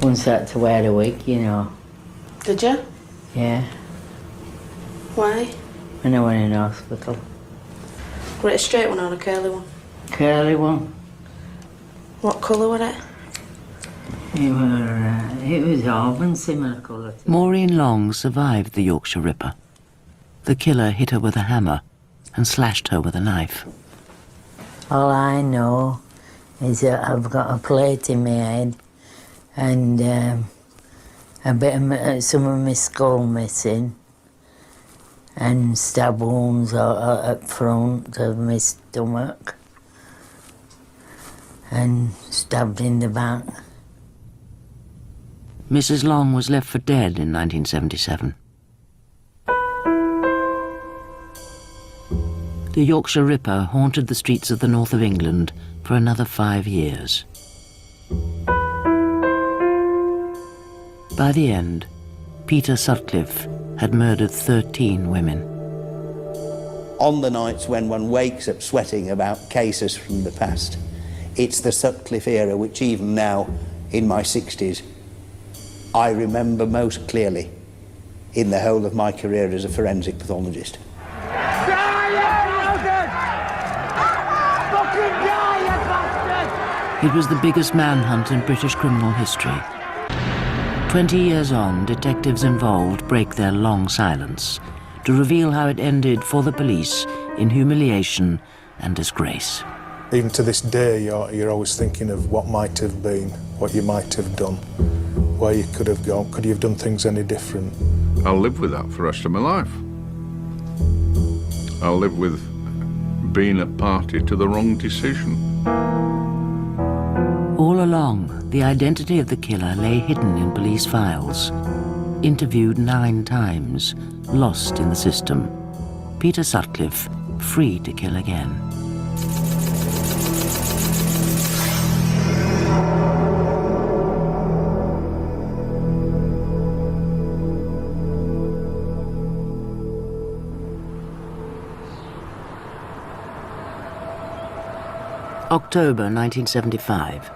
Once I had to wear a wig, you know. Did you? Yeah, Why? when I went in hospital. Was it a straight one or a curly one? Curly one. What colour was it? It was auburn, similar colour. Maureen Long survived the Yorkshire Ripper. The killer hit her with a hammer and slashed her with a knife. All I know is that I've got a plate in my head and a bit of some of my skull missing and stab wounds at front of my stomach and stabbed in the back. Mrs. Long was left for dead in 1977. The Yorkshire Ripper haunted the streets of the north of England for another 5 years. By the end, Peter Sutcliffe had murdered 13 women. On the nights when one wakes up sweating about cases from the past, it's the Sutcliffe era which even now, in my 60s, I remember most clearly in the whole of my career as a forensic pathologist. It was the biggest manhunt in British criminal history. 20 years on, detectives involved break their long silence to reveal how it ended for the police in humiliation and disgrace. Even to this day, you're always thinking of what might have been, what you might have done, where you could have gone. Could you have done things any different? I'll live with that for the rest of my life. I'll live with being a party to the wrong decision. All along, the identity of the killer lay hidden in police files. Interviewed 9 times, lost in the system. Peter Sutcliffe, free to kill again. October 1975.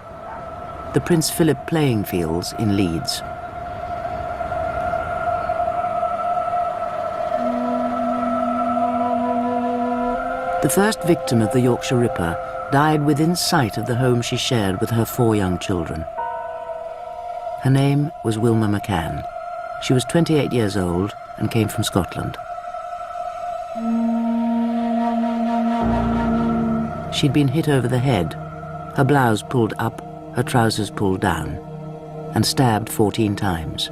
The Prince Philip playing fields in Leeds. The first victim of the Yorkshire Ripper died within sight of the home she shared with her 4 young children. Her name was Wilma McCann. She was 28 years old and came from Scotland. She'd been hit over the head, her blouse pulled up, her trousers pulled down, and stabbed 14 times.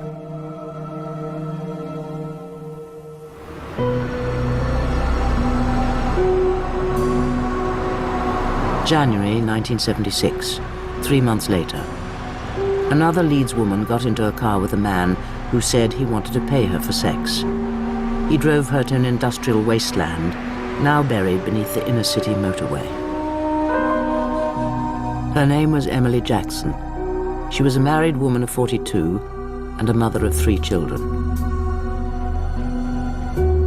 January 1976, 3 months later. Another Leeds woman got into a car with a man who said he wanted to pay her for sex. He drove her to an industrial wasteland, now buried beneath the inner city motorway. Her name was Emily Jackson. She was a married woman of 42 and a mother of 3 children.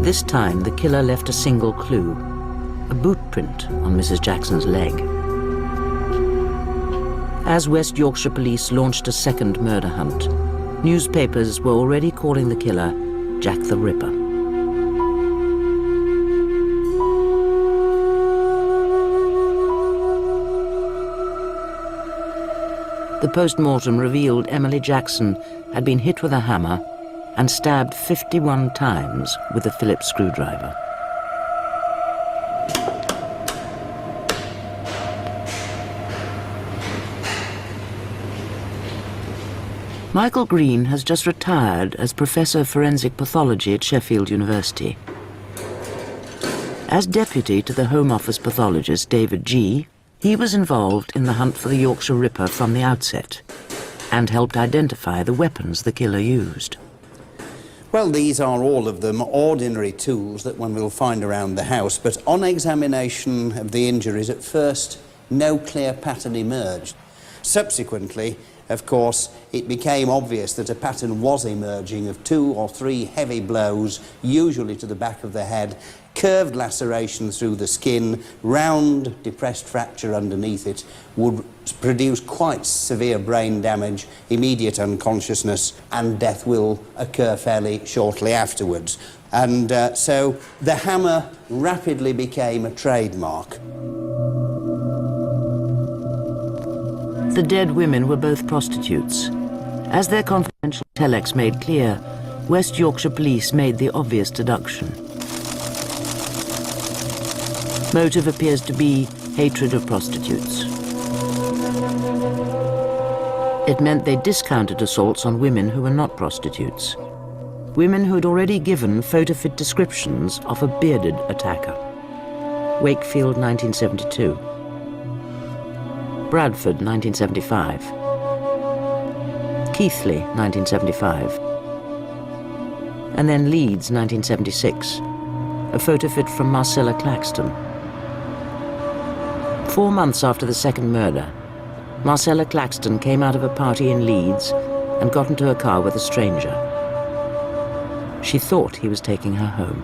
This time, the killer left a single clue, a boot print on Mrs. Jackson's leg. As West Yorkshire police launched a second murder hunt, newspapers were already calling the killer Jack the Ripper. The post-mortem revealed Emily Jackson had been hit with a hammer and stabbed 51 times with a Phillips screwdriver. Michael Green has just retired as Professor of Forensic Pathology at Sheffield University. As deputy to the Home Office pathologist David G., he was involved in the hunt for the Yorkshire Ripper from the outset and helped identify the weapons the killer used. Well, these are all of them ordinary tools that one will find around the house, but on examination of the injuries at first, no clear pattern emerged. Subsequently, of course, it became obvious that a pattern was emerging of 2 or 3 heavy blows, usually to the back of the head, curved laceration through the skin, round depressed fracture underneath it, would produce quite severe brain damage, immediate unconsciousness, and death will occur fairly shortly afterwards. And so the hammer rapidly became a trademark. The dead women were both prostitutes. As their confidential telex made clear, West Yorkshire police made the obvious deduction. Motive appears to be hatred of prostitutes. It meant they discounted assaults on women who were not prostitutes. Women who had already given photo-fit descriptions of a bearded attacker. Wakefield, 1972. Bradford, 1975. Keighley, 1975. And then Leeds, 1976. A photo fit from Marcella Claxton. 4 months after the second murder, Marcella Claxton came out of a party in Leeds and got into a car with a stranger. She thought he was taking her home.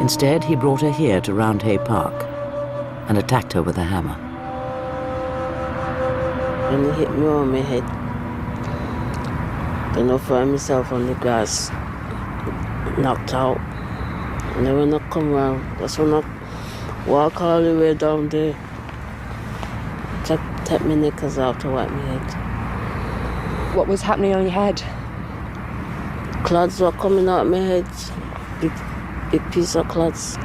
Instead, he brought her here to Roundhay Park and attacked her with a hammer. When he hit me on my head, then I found myself on the grass, knocked out. And then when I come round, that's when I walk all the way down there, take my knickers out to wipe my head. What was happening on your head? Clods were coming out of my head, big piece of clods.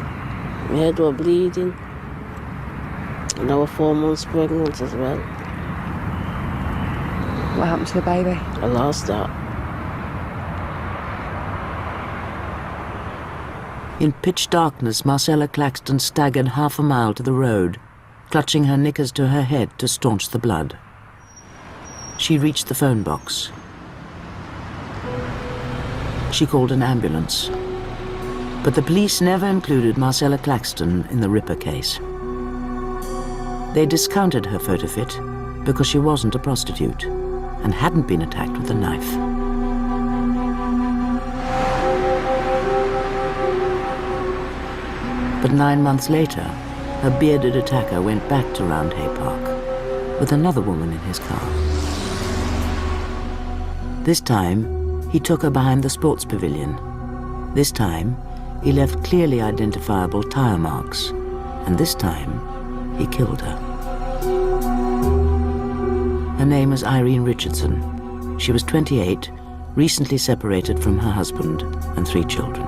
My head was bleeding. And I was 4 months pregnant as well. What happened to the baby? I lost that. In pitch darkness, Marcella Claxton staggered half a mile to the road, clutching her knickers to her head to staunch the blood. She reached the phone box. She called an ambulance. But the police never included Marcella Claxton in the Ripper case. They discounted her photo fit because she wasn't a prostitute and hadn't been attacked with a knife. But 9 months later, her bearded attacker went back to Roundhay Park with another woman in his car. This time, he took her behind the sports pavilion. This time, he left clearly identifiable tire marks, and this time, he killed her. Her name was Irene Richardson. She was 28, recently separated from her husband and 3 children.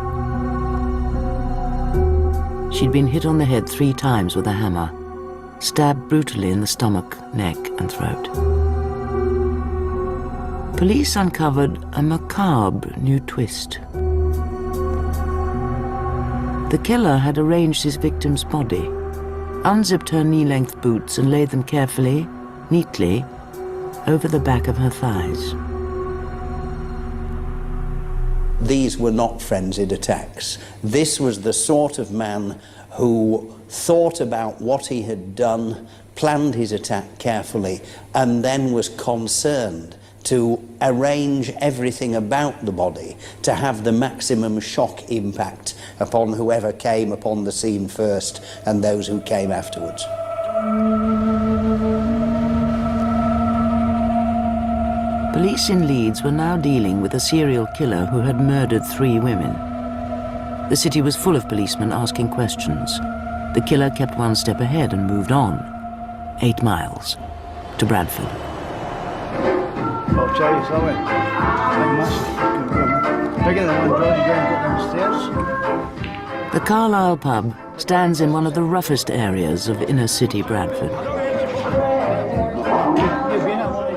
She'd been hit on the head 3 times with a hammer, stabbed brutally in the stomach, neck, and throat. Police uncovered a macabre new twist. The killer had arranged his victim's body, unzipped her knee-length boots and laid them carefully, neatly, over the back of her thighs. These were not frenzied attacks. This was the sort of man who thought about what he had done, planned his attack carefully, and then was concerned to arrange everything about the body to have the maximum shock impact upon whoever came upon the scene first and those who came afterwards. Police in Leeds were now dealing with a serial killer who had murdered 3 women. The city was full of policemen asking questions. The killer kept 1 step ahead and moved on, 8 miles, to Bradford. I'll tell you something. Bigger than one door, you go and go downstairs. The Carlisle pub stands in one of the roughest areas of inner city Bradford.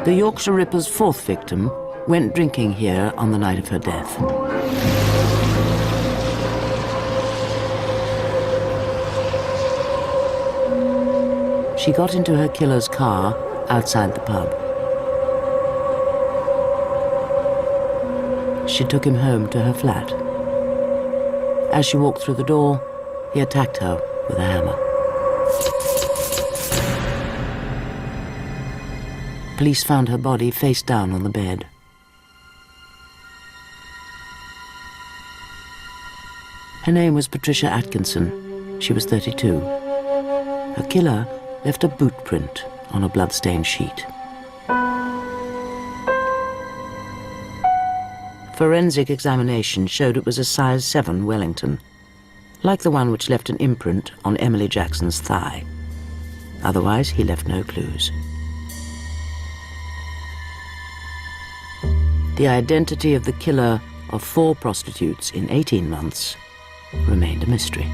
The Yorkshire Ripper's 4th victim went drinking here on the night of her death. She got into her killer's car outside the pub. She took him home to her flat. As she walked through the door, he attacked her with a hammer. Police found her body face down on the bed. Her name was Patricia Atkinson. She was 32. Her killer left a boot print on a blood-stained sheet. Forensic examination showed it was a size 7 Wellington, like the one which left an imprint on Emily Jackson's thigh. Otherwise, he left no clues. The identity of the killer of 4 prostitutes in 18 months remained a mystery.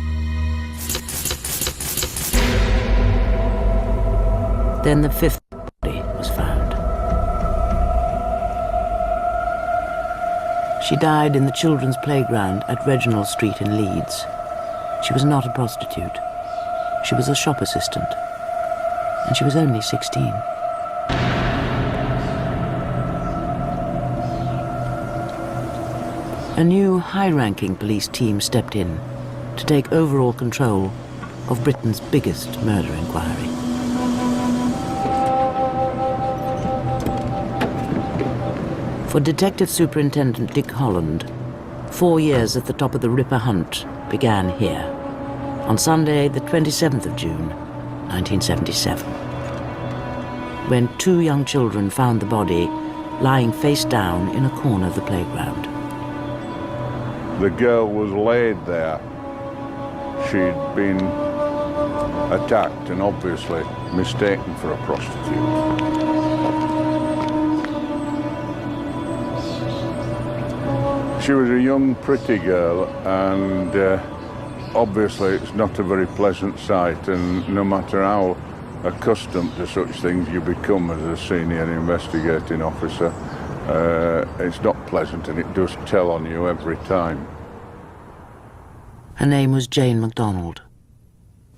Then the 5th body was found. She died in the children's playground at Reginald Street in Leeds. She was not a prostitute. She was a shop assistant, and she was only 16. A new high-ranking police team stepped in to take overall control of Britain's biggest murder inquiry. For Detective Superintendent Dick Holland, 4 years at the top of the Ripper hunt began here, on Sunday, the 27th of June, 1977, when 2 young children found the body lying face down in a corner of the playground. The girl was laid there. She'd been attacked and obviously mistaken for a prostitute. She was a young, pretty girl, and obviously it's not a very pleasant sight, and no matter how accustomed to such things you become as a senior investigating officer, it's not pleasant, and it does tell on you every time. Her name was Jane MacDonald.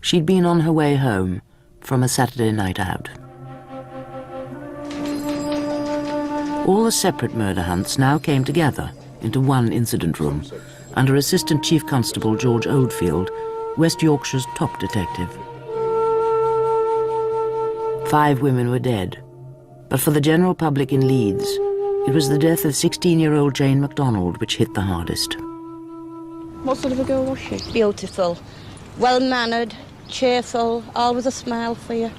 She'd been on her way home from a Saturday night out. All the separate murder hunts now came together into one incident room under Assistant Chief Constable George Oldfield, West Yorkshire's top detective. 5 women were dead, but for the general public in Leeds, it was the death of 16-year-old Jane MacDonald which hit the hardest. What sort of a girl was she? Beautiful, well-mannered, cheerful, always a smile for you.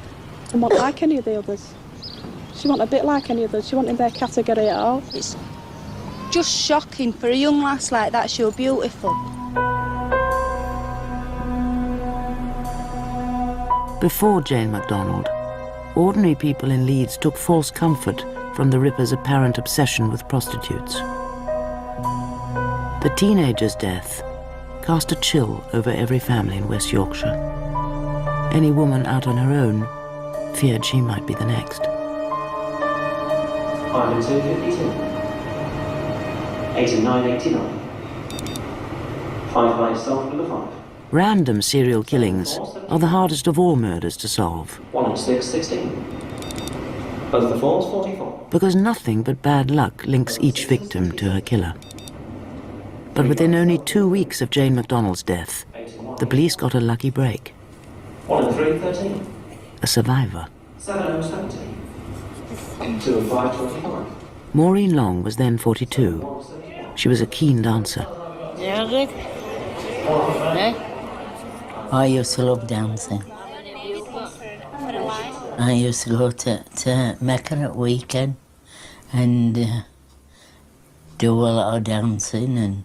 And not like any of the others. She wasn't a bit like any others. She wasn't in their category at all. It's just shocking for a young lass like that. She was beautiful. Before Jane MacDonald, ordinary people in Leeds took false comfort from the Ripper's apparent obsession with prostitutes. The teenager's death cast a chill over every family in West Yorkshire. Any woman out on her own feared she might be the next. Item 252. 8989. 5 solved number 5. Random serial killings are the hardest of all murders to solve. 106 16. Both the 4s 44. Because nothing but bad luck links each victim to her killer. But within only 2 weeks of Jane MacDonald's death, the police got a lucky break. 103 13. A survivor. 7017. 205 25. Maureen Long was then 42. She was a keen dancer. I used to love dancing. I used to go to Mecca at weekend and do a lot of dancing, and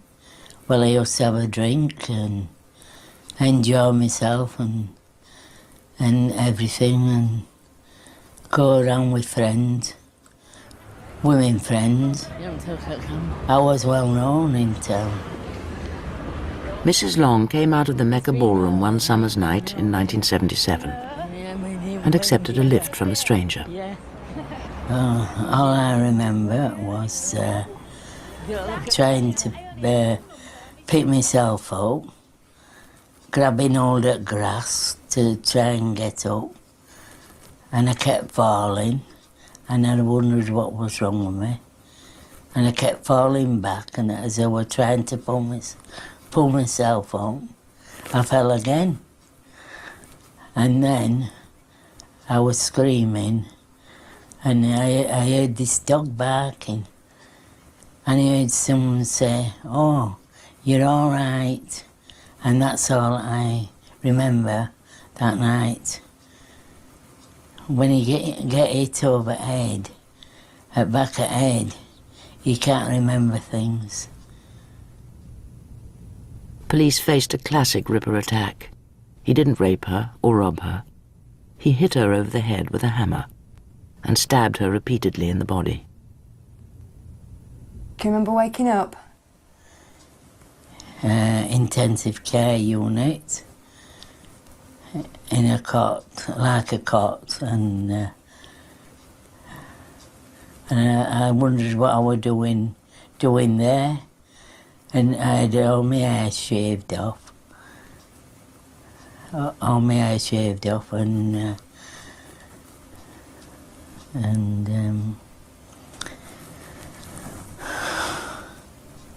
well, I used to have a drink and enjoy myself and everything, and go around with friends, women friends. I was well known in town. Mrs. Long came out of the Mecca ballroom one summer's night in 1977 and accepted a lift from a stranger. All I remember was trying to pick myself up, grabbing hold of grass to try and get up, and I kept falling, and I wondered what was wrong with me, and I kept falling back, and as I was trying to pull myself up, I fell again, and then I was screaming, And I heard this dog barking. And I heard someone say, "Oh, you're all right." And that's all I remember that night. When you get hit over the head, at back of the head, you can't remember things. Police faced a classic Ripper attack. He didn't rape her or rob her. He hit her over the head with a hammer and stabbed her repeatedly in the body. Can you remember waking up? Intensive care unit, in a cot, like a cot, and I wondered what I was doing there, and I had all my hair shaved off. All my hair shaved off, and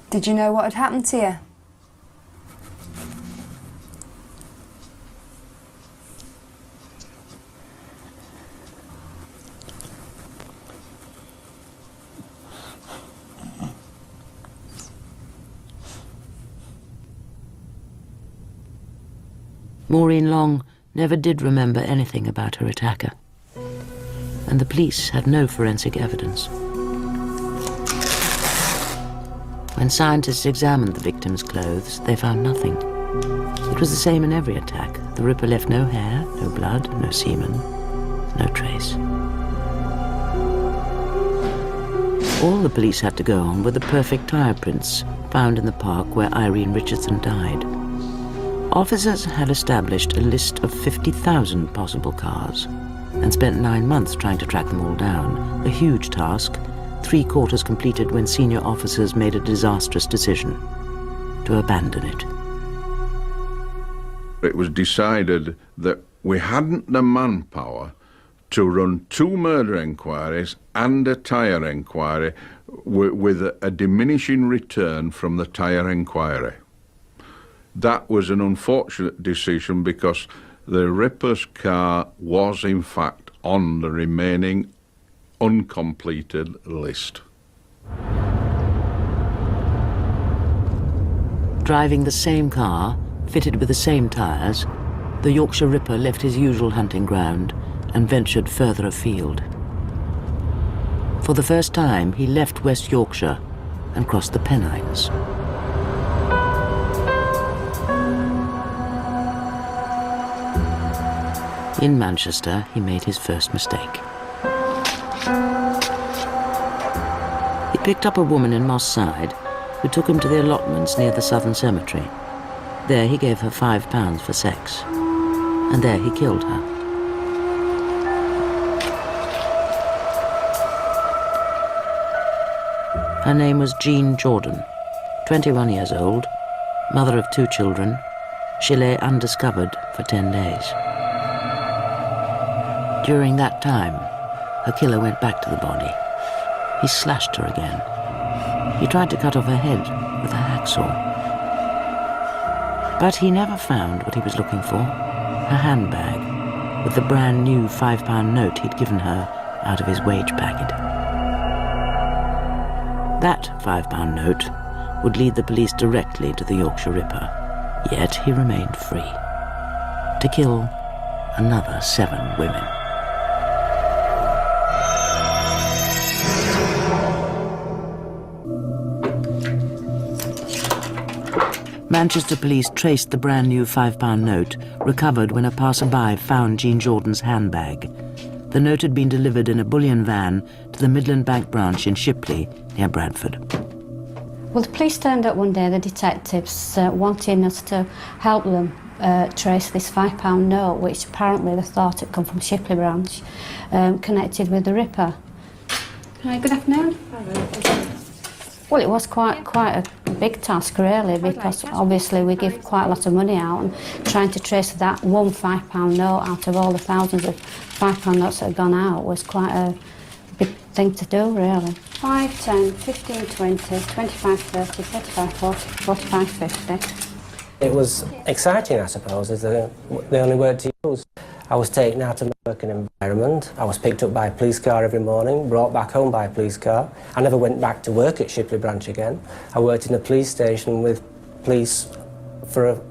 Did you know what had happened to you? Maureen Long never did remember anything about her attacker, and the police had no forensic evidence. When scientists examined the victim's clothes, they found nothing. It was the same in every attack. The Ripper left no hair, no blood, no semen, no trace. All the police had to go on were the perfect tyre prints found in the park where Irene Richardson died. Officers had established a list of 50,000 possible cars and spent 9 months trying to track them all down. A huge task, 3/4 completed when senior officers made a disastrous decision to abandon it. It was decided that we hadn't the manpower to run 2 murder inquiries and a tyre inquiry with a diminishing return from the tyre inquiry. That was an unfortunate decision because the Ripper's car was in fact on the remaining uncompleted list. Driving the same car, fitted with the same tyres, the Yorkshire Ripper left his usual hunting ground and ventured further afield. For the first time, he left West Yorkshire and crossed the Pennines. In Manchester, he made his first mistake. He picked up a woman in Moss Side who took him to the allotments near the Southern Cemetery. There he gave her £5 for sex, and there he killed her. Her name was Jean Jordan, 21 years old, mother of 2 children. She lay undiscovered for 10 days. During that time, her killer went back to the body. He slashed her again. He tried to cut off her head with a hacksaw. But he never found what he was looking for, her handbag with the brand new £5 note he'd given her out of his wage packet. That £5 note would lead the police directly to the Yorkshire Ripper, yet he remained free to kill another 7 women. Manchester police traced the brand new £5 note recovered when a passerby found Jean Jordan's handbag. The note had been delivered in a bullion van to the Midland Bank branch in Shipley, near Bradford. Well, the police turned up one day, the detectives, wanting us to help them trace this £5 note, which apparently they thought had come from Shipley branch, connected with the Ripper. Hi, good afternoon. Well, it was quite a big task, really, because obviously we give quite a lot of money out, and trying to trace that one £5 note out of all the thousands of £5 notes that had gone out was quite a big thing to do, really. 5, 10, 15, 20, 25, 30, 35, 40, 45, 50. It was exciting, I suppose, is the only word to use. I was taken out of my working environment. I was picked up by a police car every morning, brought back home by a police car. I never went back to work at Shipley branch again. I worked in a police station with police for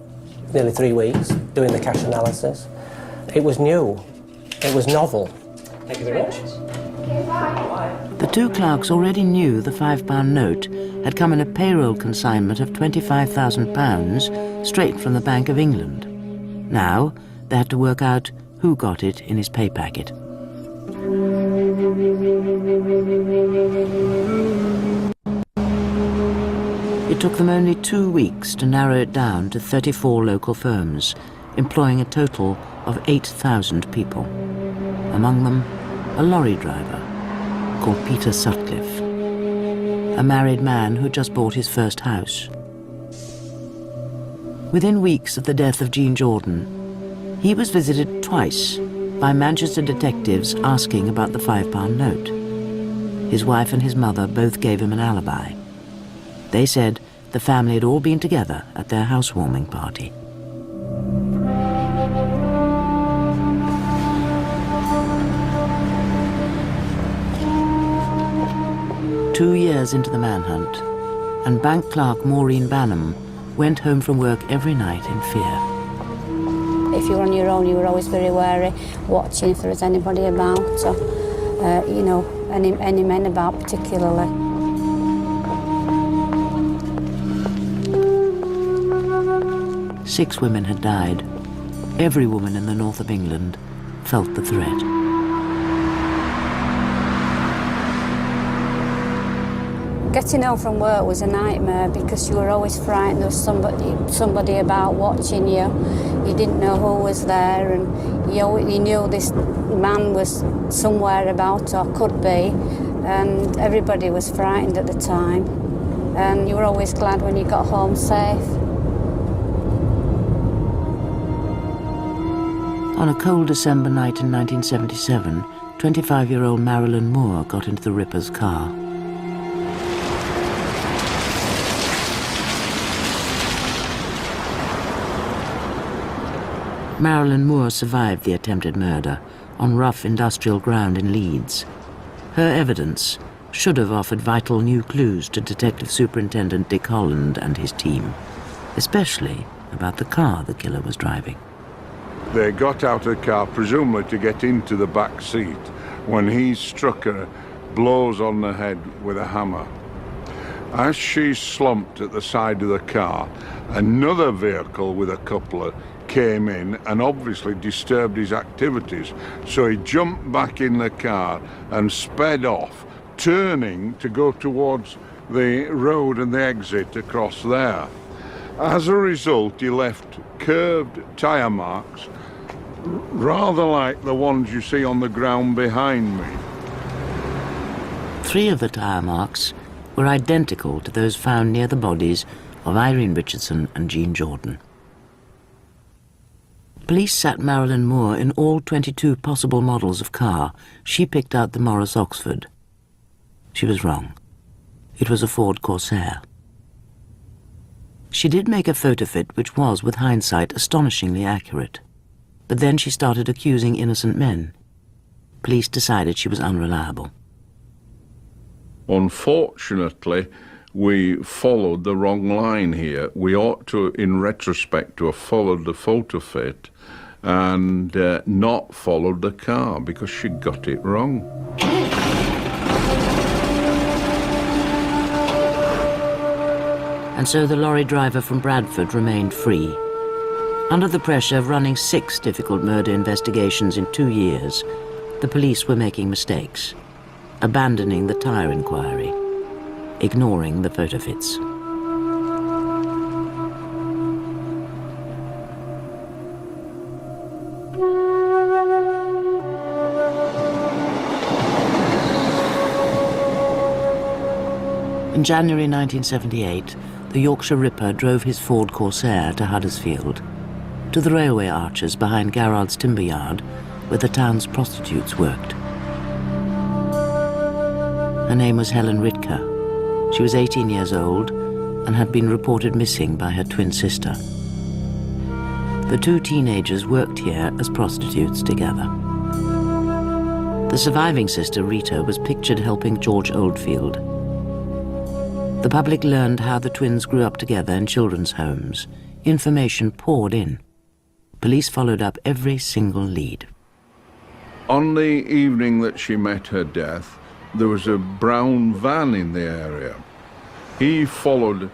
nearly 3 weeks, doing the cash analysis. It was new. It was novel. Thank you very much. The two clerks already knew the £5 note had come in a payroll consignment of £25,000 straight from the Bank of England. Now they had to work out who got it in his pay packet. It took them only 2 weeks to narrow it down to 34 local firms, employing a total of 8,000 people. Among them, a lorry driver called Peter Sutcliffe, a married man who just bought his first house. Within weeks of the death of Jean Jordan, he was visited twice by Manchester detectives asking about the £5 note. His wife and his mother both gave him an alibi. They said the family had all been together at their housewarming party. Two years into the manhunt, and bank clerk Maureen Banham went home from work every night in fear. If you were on your own, you were always very wary, watching if there was anybody about, or, you know, any men about particularly. Six women had died. Every woman in the north of England felt the threat. Getting home from work was a nightmare because you were always frightened there was somebody about watching you. You didn't know who was there, and you knew this man was somewhere about or could be, and everybody was frightened at the time. And you were always glad when you got home safe. On a cold December night in 1977, 25-year-old Marilyn Moore got into the Ripper's car. Marilyn Moore survived the attempted murder on rough industrial ground in Leeds. Her evidence should have offered vital new clues to Detective Superintendent Dick Holland and his team, especially about the car the killer was driving. They got out of the car, presumably to get into the back seat, when he struck her blows on the head with a hammer. As she slumped at the side of the car, another vehicle with a coupler came in and obviously disturbed his activities. So he jumped back in the car and sped off, turning to go towards the road and the exit across there. As a result, he left curved tyre marks, rather like the ones you see on the ground behind me. 3 of the tyre marks were identical to those found near the bodies of Irene Richardson and Jean Jordan. Police sat Marilyn Moore in all 22 possible models of car. She picked out the Morris Oxford. She was wrong. It was a Ford Corsair. She did make a photo fit which was, with hindsight, astonishingly accurate. But then she started accusing innocent men. Police decided she was unreliable. Unfortunately, we followed the wrong line here. We ought to, in retrospect, to have followed the photo fit and not followed the car, because she got it wrong. And so the lorry driver from Bradford remained free. Under the pressure of running 6 difficult murder investigations in 2 years, the police were making mistakes, abandoning the tyre inquiry, ignoring the photo fits. In January 1978, the Yorkshire Ripper drove his Ford Corsair to Huddersfield, to the railway arches behind Garrard's timber yard, where the town's prostitutes worked. Her name was Helen Ritker. She was 18 years old and had been reported missing by her twin sister. The two teenagers worked here as prostitutes together. The surviving sister, Rita, was pictured helping George Oldfield. The public learned how the twins grew up together in children's homes. Information poured in. Police followed up every single lead. On the evening that she met her death, there was a brown van in the area. He followed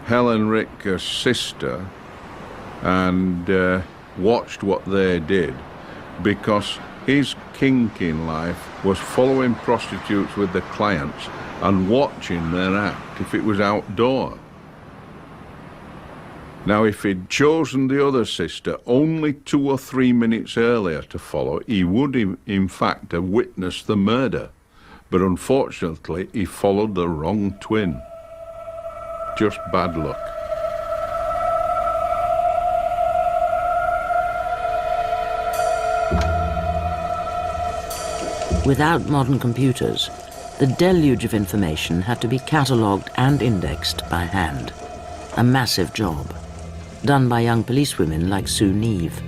Helen Ritker's sister and watched what they did, because his kink in life was following prostitutes with the clients and watching their act if it was outdoor. Now, if he'd chosen the other sister only 2 or 3 minutes earlier to follow, he would in fact have witnessed the murder. But unfortunately, he followed the wrong twin. Just bad luck. Without modern computers, the deluge of information had to be catalogued and indexed by hand. A massive job, done by young policewomen like Sue Neve.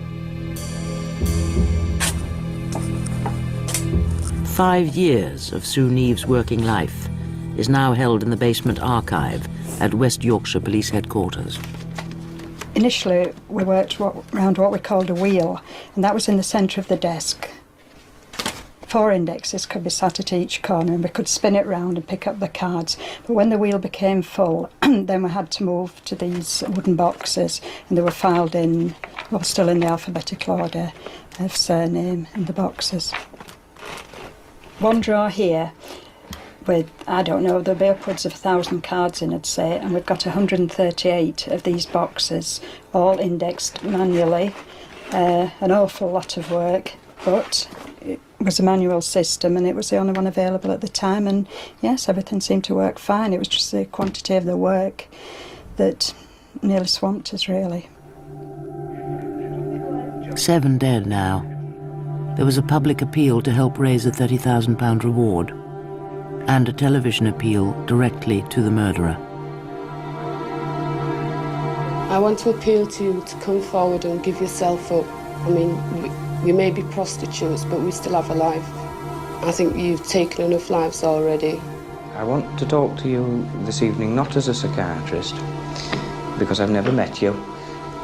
5 years of Sue Neve's working life is now held in the basement archive at West Yorkshire Police Headquarters. Initially, we worked around what we called a wheel, and that was in the centre of the desk. 4 indexes could be sat at each corner, and we could spin it round and pick up the cards. But when the wheel became full, then we had to move to these wooden boxes, and they were filed in, well, still in the alphabetical order of surname in the boxes. One drawer here with, I don't know, there'll be upwards of 1,000 cards in, I'd say, and we've got 138 of these boxes, all indexed manually. An awful lot of work, but it was a manual system and it was the only one available at the time, and yes, everything seemed to work fine. It was just the quantity of the work that nearly swamped us, really. 7 dead now. There was a public appeal to help raise a £30,000 reward, and a television appeal directly to the murderer. I want to appeal to you to come forward and give yourself up. I mean, we may be prostitutes, but we still have a life. I think you've taken enough lives already. I want to talk to you this evening not as a psychiatrist, because I've never met you,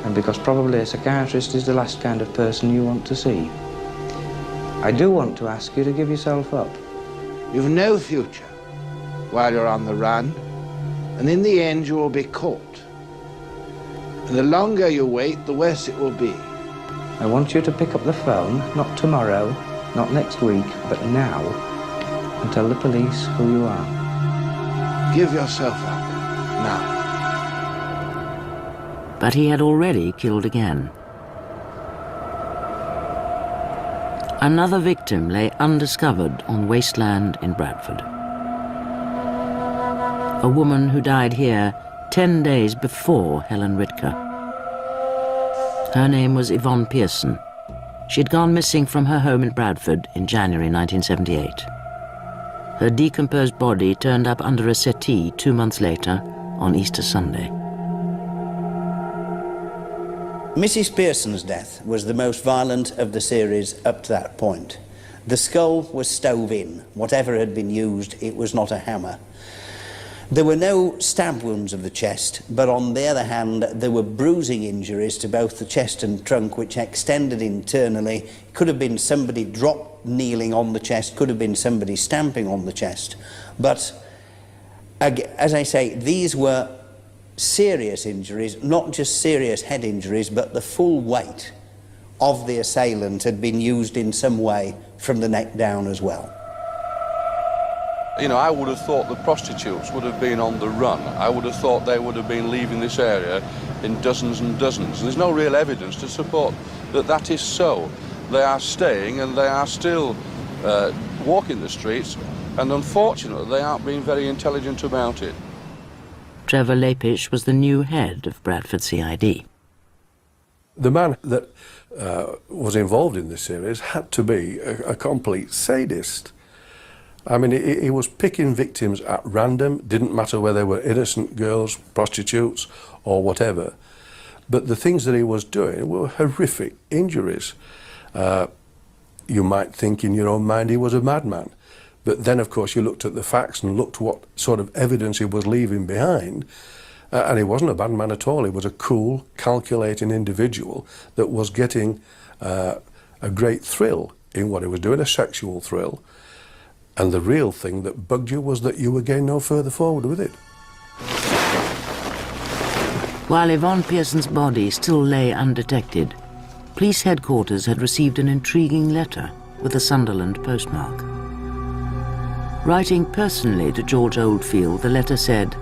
and because probably a psychiatrist is the last kind of person you want to see. I do want to ask you to give yourself up. You've no future while you're on the run, and in the end you will be caught. And the longer you wait, the worse it will be. I want you to pick up the phone, not tomorrow, not next week, but now, and tell the police who you are. Give yourself up, now. But he had already killed again. Another victim lay undiscovered on wasteland in Bradford. A woman who died here 10 days before Helen Ritker. Her name was Yvonne Pearson. She'd gone missing from her home in Bradford in January 1978. Her decomposed body turned up under a settee 2 months later on Easter Sunday. Mrs. Pearson's death was the most violent of the series up to that point. The skull was stove in. Whatever had been used, it was not a hammer. There were no stab wounds of the chest, but on the other hand, there were bruising injuries to both the chest and trunk, which extended internally. It could have been somebody kneeling on the chest, could have been somebody stamping on the chest. But, as I say, these were serious injuries, not just serious head injuries, but the full weight of the assailant had been used in some way from the neck down as well. You know, I would have thought the prostitutes would have been on the run. I would have thought they would have been leaving this area in dozens and dozens. There's no real evidence to support that that is so. They are staying and they are still walking the streets, and unfortunately they aren't being very intelligent about it. Trevor Lapish was the new head of Bradford CID. The man that was involved in this series had to be a complete sadist. I mean, he was picking victims at random, didn't matter whether they were innocent girls, prostitutes, or whatever. But the things that he was doing were horrific injuries. You might think in your own mind he was a madman. But then, of course, you looked at the facts and looked what sort of evidence he was leaving behind. And he wasn't a bad man at all. He was a cool, calculating individual that was getting a great thrill in what he was doing, a sexual thrill. And the real thing that bugged you was that you were getting no further forward with it. While Yvonne Pearson's body still lay undetected, police headquarters had received an intriguing letter with a Sunderland postmark. Writing personally to George Oldfield, the letter said,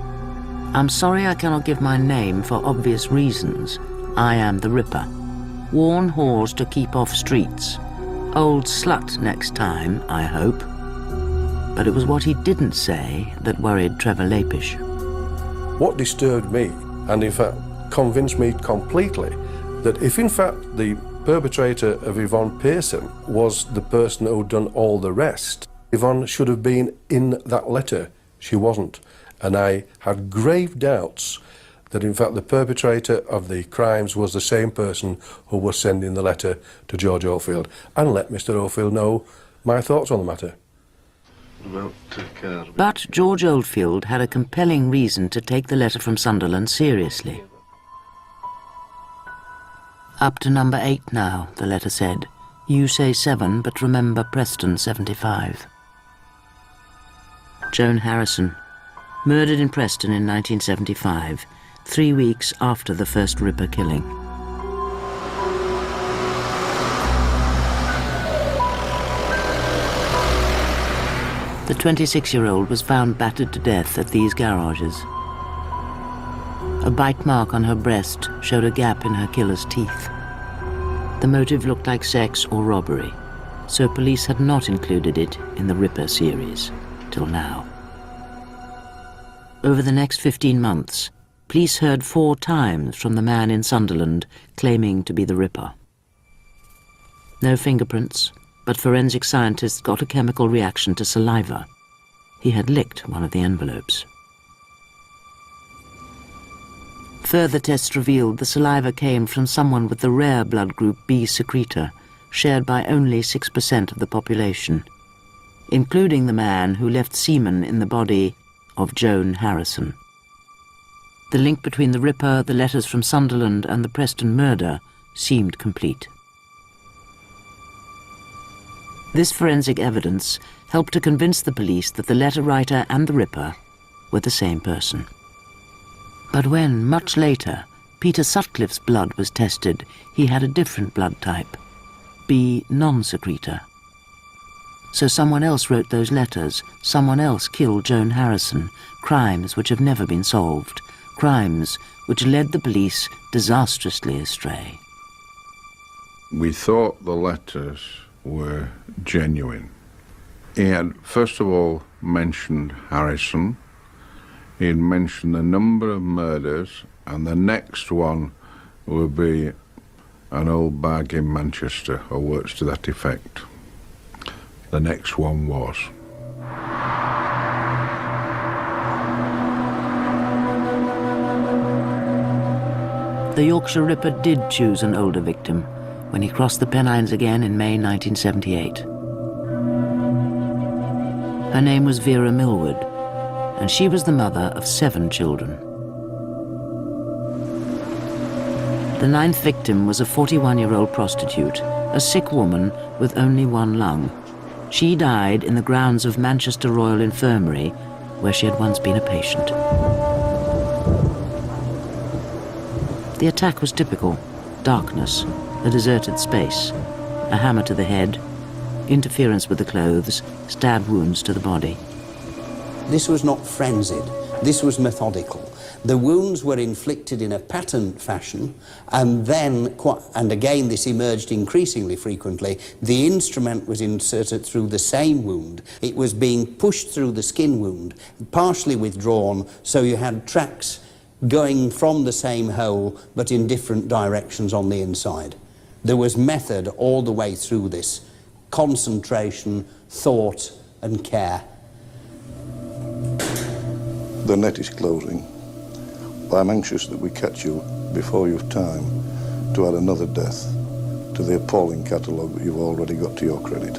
"I'm sorry I cannot give my name for obvious reasons. I am the Ripper. Warn whores to keep off streets. Old slut next time, I hope." But it was what he didn't say that worried Trevor Lapish. What disturbed me, and in fact convinced me completely, that if in fact the perpetrator of Yvonne Pearson was the person who'd done all the rest, Yvonne should have been in that letter. She wasn't. And I had grave doubts that in fact the perpetrator of the crimes was the same person who was sending the letter to George Oldfield, and let Mr. Oldfield know my thoughts on the matter. But George Oldfield had a compelling reason to take the letter from Sunderland seriously. "Up to number 8 now," the letter said. "You say 7, but remember Preston 75. Joan Harrison, murdered in Preston in 1975, 3 weeks after the first Ripper killing. The 26-year-old was found battered to death at these garages. A bite mark on her breast showed a gap in her killer's teeth. The motive looked like sex or robbery, so police had not included it in the Ripper series, till now. Over the next 15 months, police heard 4 times from the man in Sunderland claiming to be the Ripper. No fingerprints, but forensic scientists got a chemical reaction to saliva. He had licked one of the envelopes. Further tests revealed the saliva came from someone with the rare blood group B secretor, shared by only 6% of the population, including the man who left semen in the body of Joan Harrison. The link between the Ripper, the letters from Sunderland, and the Preston murder seemed complete. This forensic evidence helped to convince the police that the letter writer and the Ripper were the same person. But when, much later, Peter Sutcliffe's blood was tested, he had a different blood type, B non-secretor. So someone else wrote those letters, someone else killed Joan Harrison, crimes which have never been solved, crimes which led the police disastrously astray. We thought the letters were genuine. He had, first of all, mentioned Harrison. He had mentioned the number of murders, and the next one would be an old bag in Manchester, or words to that effect. The next one was. The Yorkshire Ripper did choose an older victim when he crossed the Pennines again in May 1978. Her name was Vera Millward, and she was the mother of 7 children. The 9th victim was a 41-year-old prostitute, a sick woman with only 1 lung. She died in the grounds of Manchester Royal Infirmary, where she had once been a patient. The attack was typical: darkness, a deserted space, a hammer to the head, interference with the clothes, stab wounds to the body. This was not frenzied, this was methodical. The wounds were inflicted in a patterned fashion, and then, and again this emerged increasingly frequently, the instrument was inserted through the same wound. It was being pushed through the skin wound, partially withdrawn, so you had tracks going from the same hole, but in different directions on the inside. There was method all the way through this, concentration, thought, and care. The net is closing, But I'm anxious that we catch you before you've time to add another death to the appalling catalogue that you've already got to your credit.